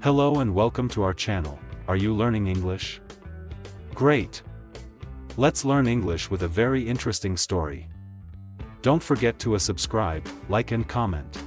Hello and welcome to our channel. Are you learning English? Great! Let's learn English with a very interesting story. Don't forget to subscribe, like and comment.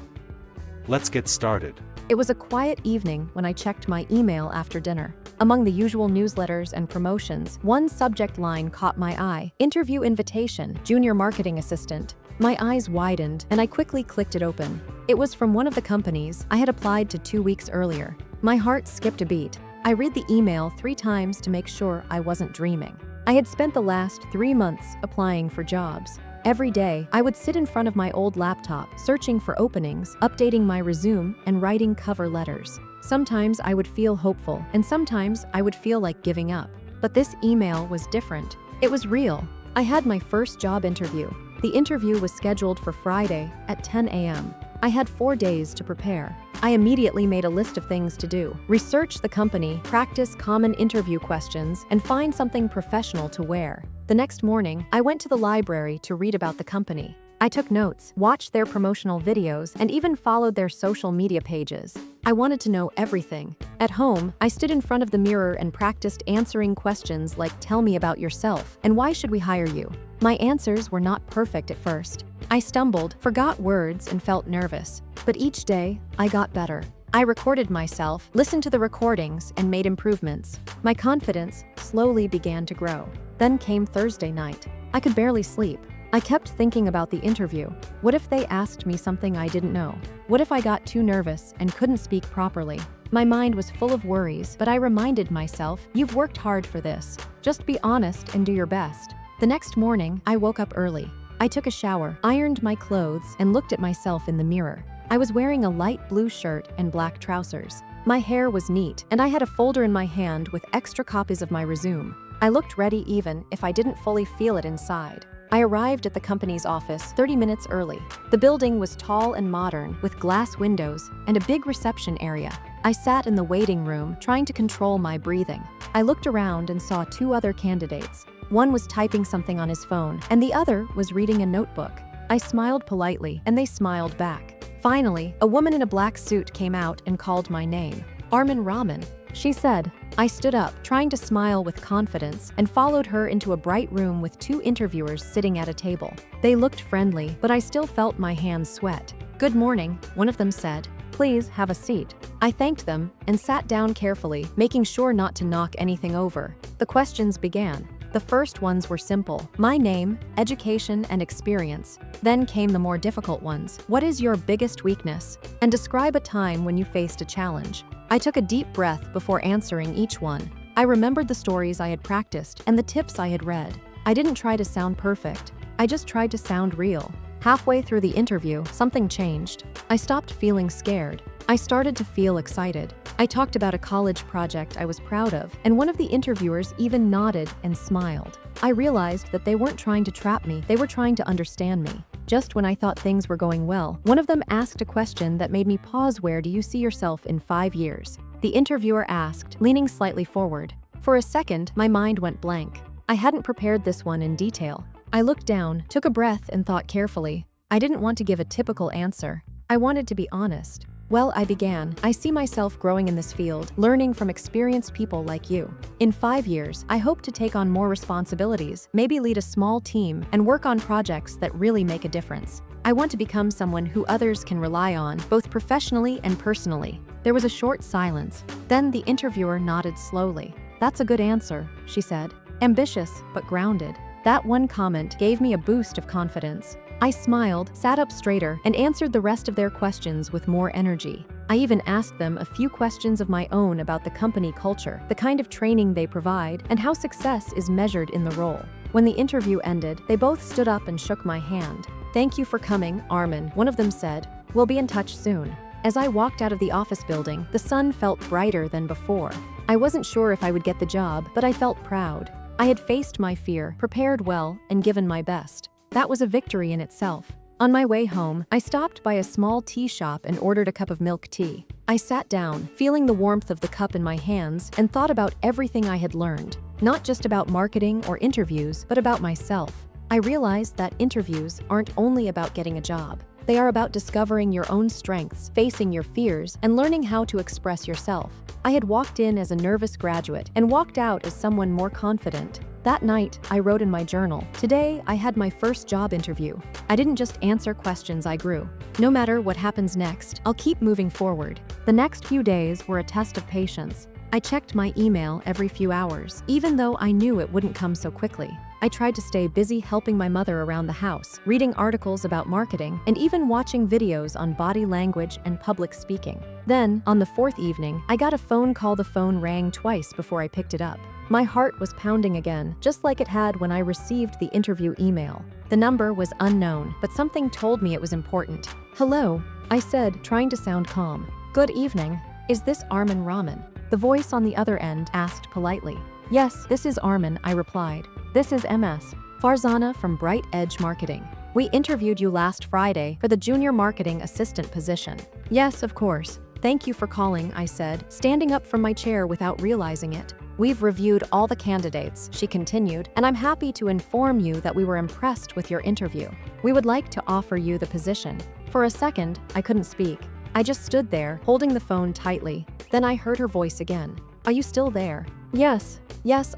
Let's get started. It was a quiet evening when I checked my email after dinner. Among the usual newsletters and promotions, one subject line caught my eye: interview invitation, junior marketing assistant. My eyes widened and I quickly clicked it open. It was from one of the companies I had applied to 2 weeks earlier. My heart skipped a beat. I read the email 3 times to make sure I wasn't dreaming. I had spent the last 3 months applying for jobs. Every day, I would sit in front of my old laptop, searching for openings, updating my resume, and writing cover letters. Sometimes I would feel hopeful, and sometimes I would feel like giving up. But this email was different. It was real. I had my first job interview. The interview was scheduled for Friday at 10 a.m. I had 4 days to prepare. I immediately made a list of things to do: research the company, practice common interview questions, and find something professional to wear. The next morning, I went to the library to read about the company. I took notes, watched their promotional videos, and even followed their social media pages. I wanted to know everything. At home, I stood in front of the mirror and practiced answering questions like, "Tell me about yourself," and "Why should we hire you?" My answers were not perfect at first. I stumbled, forgot words, and felt nervous. But each day, I got better. I recorded myself, listened to the recordings, and made improvements. My confidence slowly began to grow. Then came Thursday night. I could barely sleep. I kept thinking about the interview. What if they asked me something I didn't know? What if I got too nervous and couldn't speak properly? My mind was full of worries, but I reminded myself, "You've worked hard for this. Just be honest and do your best." The next morning, I woke up early. I took a shower, ironed my clothes, and looked at myself in the mirror. I was wearing a light blue shirt and black trousers. My hair was neat, and I had a folder in my hand with extra copies of my resume. I looked ready even if I didn't fully feel it inside. I arrived at the company's office 30 minutes early. The building was tall and modern, with glass windows and a big reception area. I sat in the waiting room, trying to control my breathing. I looked around and saw 2 other candidates. One was typing something on his phone, and the other was reading a notebook. I smiled politely, and they smiled back. Finally, a woman in a black suit came out and called my name. "Armin Rahman," she said. I stood up, trying to smile with confidence, and followed her into a bright room with 2 interviewers sitting at a table. They looked friendly, but I still felt my hands sweat. "Good morning," one of them said. "Please have a seat." I thanked them and sat down carefully, making sure not to knock anything over. The questions began. The first ones were simple: my name, education, and experience. Then came the more difficult ones: what is your biggest weakness? And describe a time when you faced a challenge. I took a deep breath before answering each one. I remembered the stories I had practiced and the tips I had read. I didn't try to sound perfect. I just tried to sound real. Halfway through the interview, something changed. I stopped feeling scared. I started to feel excited. I talked about a college project I was proud of, and one of the interviewers even nodded and smiled. I realized that they weren't trying to trap me, they were trying to understand me. Just when I thought things were going well, one of them asked a question that made me pause. "Where do you see yourself in 5 years?" The interviewer asked, leaning slightly forward. For a second, my mind went blank. I hadn't prepared this one in detail. I looked down, took a breath, and thought carefully. I didn't want to give a typical answer. I wanted to be honest. "Well," I began, "I see myself growing in this field, learning from experienced people like you. In 5 years, I hope to take on more responsibilities, maybe lead a small team, and work on projects that really make a difference. I want to become someone who others can rely on, both professionally and personally." There was a short silence. Then the interviewer nodded slowly. "That's a good answer," she said. "Ambitious, but grounded." That one comment gave me a boost of confidence. I smiled, sat up straighter, and answered the rest of their questions with more energy. I even asked them a few questions of my own about the company culture, the kind of training they provide, and how success is measured in the role. When the interview ended, they both stood up and shook my hand. "Thank you for coming, Armin," one of them said. "We'll be in touch soon." As I walked out of the office building, the sun felt brighter than before. I wasn't sure if I would get the job, but I felt proud. I had faced my fear, prepared well, and given my best. That was a victory in itself. On my way home, I stopped by a small tea shop and ordered a cup of milk tea. I sat down, feeling the warmth of the cup in my hands, and thought about everything I had learned. Not just about marketing or interviews, but about myself. I realized that interviews aren't only about getting a job. They are about discovering your own strengths, facing your fears, and learning how to express yourself. I had walked in as a nervous graduate and walked out as someone more confident. That night, I wrote in my journal, "Today, I had my first job interview." I didn't just answer questions, I grew. No matter what happens next, I'll keep moving forward. The next few days were a test of patience. I checked my email every few hours, even though I knew it wouldn't come so quickly. I tried to stay busy helping my mother around the house, reading articles about marketing, and even watching videos on body language and public speaking. Then, on the fourth evening, I got a phone call. The phone rang twice before I picked it up. My heart was pounding again, just like it had when I received the interview email. The number was unknown, but something told me it was important. "Hello," I said, trying to sound calm. "Good evening. Is this Armin Rahman?" The voice on the other end asked politely. "Yes, this is Armin," I replied. "This is MS. Farzana from Bright Edge Marketing. We interviewed you last Friday for the junior marketing assistant position." "Yes, of course. Thank you for calling," I said, standing up from my chair without realizing it. "We've reviewed all the candidates," she continued, "and I'm happy to inform you that we were impressed with your interview. We would like to offer you the position." For a second, I couldn't speak. I just stood there, holding the phone tightly. Then I heard her voice again. "Are you still there?" Yes,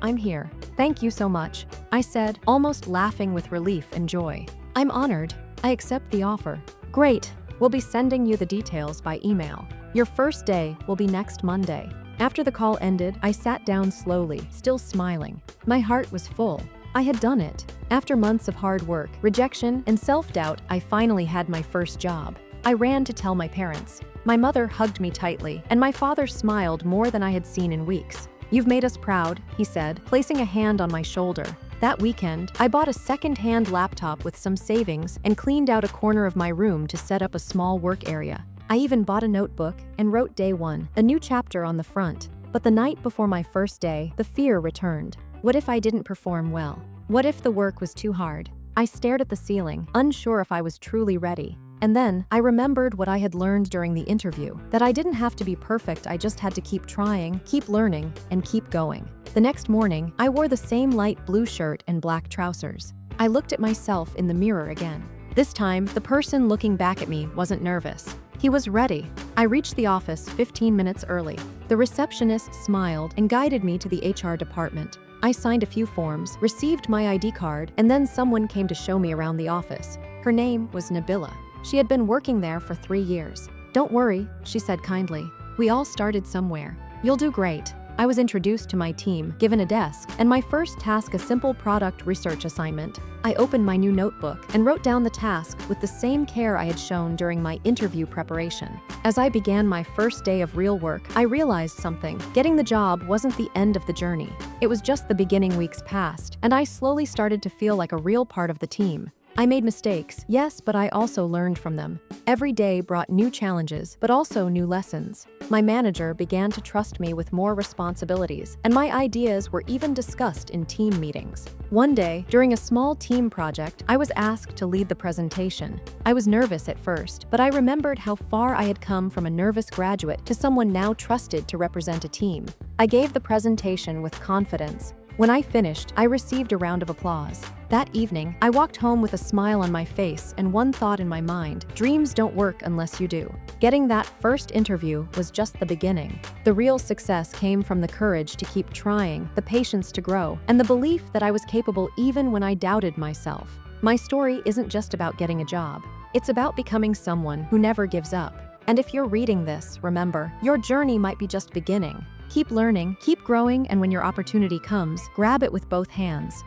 I'm here. Thank you so much," I said, almost laughing with relief and joy. "I'm honored. I accept the offer." "Great. We'll be sending you the details by email. Your first day will be next Monday." After the call ended, I sat down slowly, still smiling. My heart was full. I had done it. After months of hard work, rejection, and self-doubt, I finally had my first job. I ran to tell my parents. My mother hugged me tightly, and my father smiled more than I had seen in weeks. "You've made us proud," he said, placing a hand on my shoulder. That weekend, I bought a second-hand laptop with some savings and cleaned out a corner of my room to set up a small work area. I even bought a notebook and wrote day 1, a new chapter on the front. But the night before my first day, the fear returned. What if I didn't perform well? What if the work was too hard? I stared at the ceiling, unsure if I was truly ready. And then, I remembered what I had learned during the interview, that I didn't have to be perfect, I just had to keep trying, keep learning, and keep going. The next morning, I wore the same light blue shirt and black trousers. I looked at myself in the mirror again. This time, the person looking back at me wasn't nervous. He was ready. I reached the office 15 minutes early. The receptionist smiled and guided me to the HR department. I signed a few forms, received my ID card, and then someone came to show me around the office. Her name was Nabila. She had been working there for 3 years. "Don't worry," she said kindly. "We all started somewhere. You'll do great." I was introduced to my team, given a desk, and my first task a simple product research assignment. I opened my new notebook and wrote down the task with the same care I had shown during my interview preparation. As I began my first day of real work, I realized something. Getting the job wasn't the end of the journey. It was just the beginning. Weeks passed, and I slowly started to feel like a real part of the team. I made mistakes, yes, but I also learned from them. Every day brought new challenges, but also new lessons. My manager began to trust me with more responsibilities, and my ideas were even discussed in team meetings. One day, during a small team project, I was asked to lead the presentation. I was nervous at first, but I remembered how far I had come from a nervous graduate to someone now trusted to represent a team. I gave the presentation with confidence. When I finished, I received a round of applause. That evening, I walked home with a smile on my face and one thought in my mind: dreams don't work unless you do. Getting that first interview was just the beginning. The real success came from the courage to keep trying, the patience to grow, and the belief that I was capable even when I doubted myself. My story isn't just about getting a job. It's about becoming someone who never gives up. And if you're reading this, remember, your journey might be just beginning. Keep learning, keep growing, and when your opportunity comes, grab it with both hands.